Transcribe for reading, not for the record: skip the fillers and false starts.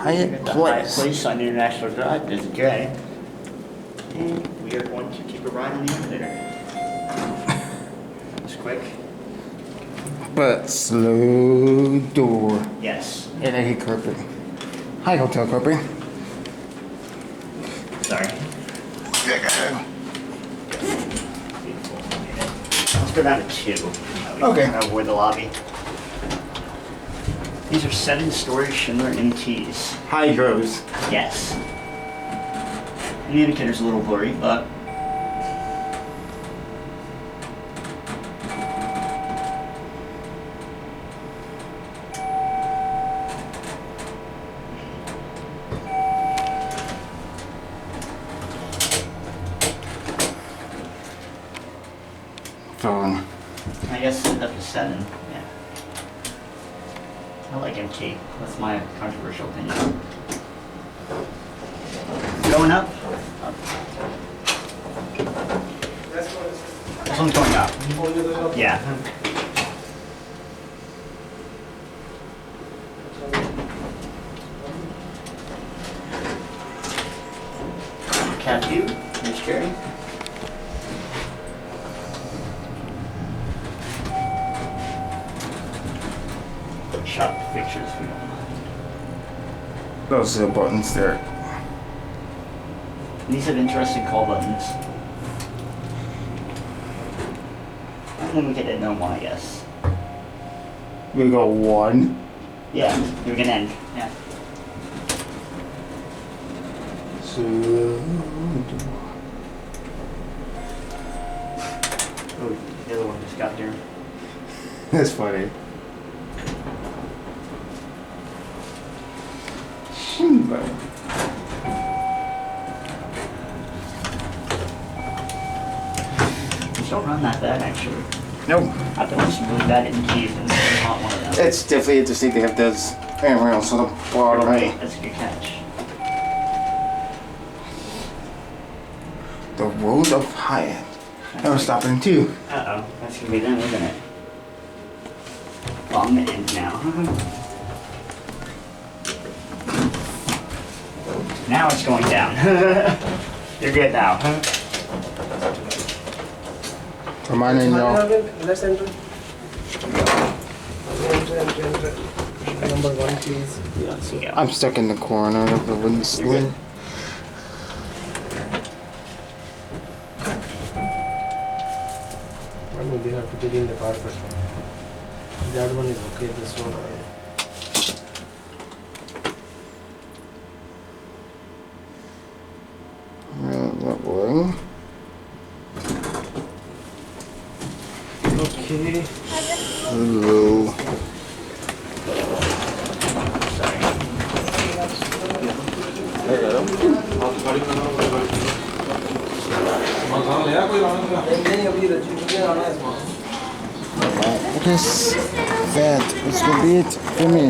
Hyatt The Hyatt Place. Place on International Drive. There's Jay. And we are going to take a ride in the elevator. It's quick. But slow door. Yes. And I hate carpet. Hi, hotel carpet. Sorry. Let's go down to 2. Okay. Kind of avoid the lobby. These are 7-story Schindler MTs. Hydros. Yes. And the indicator's a little blurry, but Phone. I guess up to 7. Yeah. I like MT. That's my controversial opinion. Going up? Up. This one's going up. Yeah. Cat view, Miss Cherry. Shop Fixtures if we don't mind. Those are the buttons there. These have interesting call buttons. And then we get to know one, I guess. We got 1. Yeah, we can end. Yeah. Slow door. Oh, the other one just got there. That's funny. Schindler. These don't run that bad, actually. Nope. I've done some really bad MTs and this is not one of them. It's definitely interesting to have those around on the bottom. Right, that's a good catch. The Road of Hyatt. And we're stopping in 2. Uh-oh, that's gonna be them, isn't it? Well, I'm gonna end now. Now it's going down. You're good now. Reminding y'all. Let's enter. Enter. Number 1, please. Yeah. I'm stuck in the corner of the wooden sling. One will have to get in the carpet. That one is okay, this one. That way. Okay. Hello. It is that. It's gonna be it for me.